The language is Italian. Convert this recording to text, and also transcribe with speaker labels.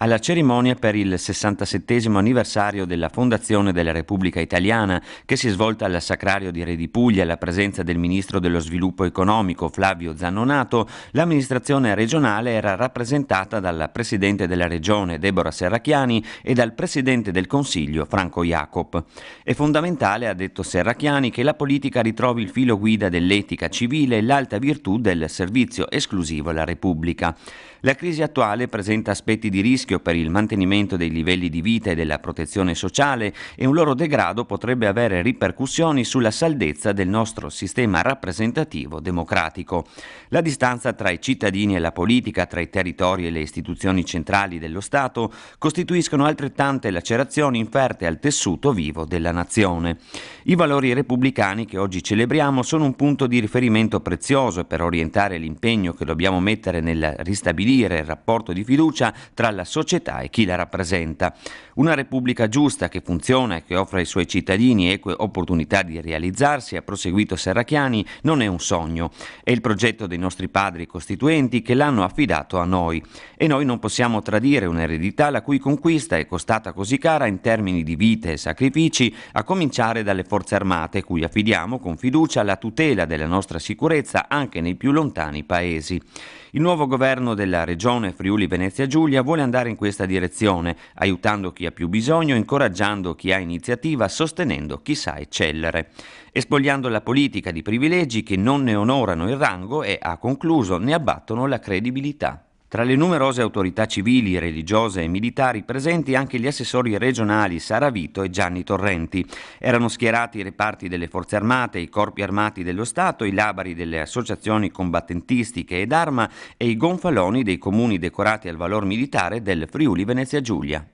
Speaker 1: Alla cerimonia per il 67° anniversario della fondazione della Repubblica Italiana, che si è svolta al Sacrario di Re di Puglia alla presenza del Ministro dello Sviluppo Economico Flavio Zannonato, l'amministrazione regionale era rappresentata dal Presidente della Regione Deborah Serracchiani e dal Presidente del Consiglio Franco Jacob. È fondamentale, ha detto Serracchiani, che la politica ritrovi il filo guida dell'etica civile e l'alta virtù del servizio esclusivo alla Repubblica. La crisi attuale presenta aspetti di rischio per il mantenimento dei livelli di vita e della protezione sociale e un loro degrado potrebbe avere ripercussioni sulla saldezza del nostro sistema rappresentativo democratico. La distanza tra i cittadini e la politica, tra i territori e le istituzioni centrali dello Stato, costituiscono altrettante lacerazioni inferte al tessuto vivo della nazione. I valori repubblicani che oggi celebriamo sono un punto di riferimento prezioso per orientare l'impegno che dobbiamo mettere nel ristabilire il rapporto di fiducia tra la società e chi la rappresenta. Una Repubblica giusta che funziona e che offre ai suoi cittadini eque opportunità di realizzarsi, ha proseguito Serracchiani, non è un sogno, è il progetto dei nostri padri costituenti che l'hanno affidato a noi e noi non possiamo tradire un'eredità la cui conquista è costata così cara in termini di vite e sacrifici, a cominciare dalle forze armate cui affidiamo con fiducia la tutela della nostra sicurezza anche nei più lontani paesi. Il nuovo governo della Regione Friuli Venezia Giulia vuole andare in questa direzione, aiutando chi ha più bisogno, incoraggiando chi ha iniziativa, sostenendo chi sa eccellere. E spogliando la politica di privilegi che non ne onorano il rango e, ha concluso, ne abbattono la credibilità. Tra le numerose autorità civili, religiose e militari presenti anche gli assessori regionali Sara Vito e Gianni Torrenti. Erano schierati i reparti delle forze armate, i corpi armati dello Stato, i labari delle associazioni combattentistiche ed arma e i gonfaloni dei comuni decorati al valor militare del Friuli Venezia Giulia.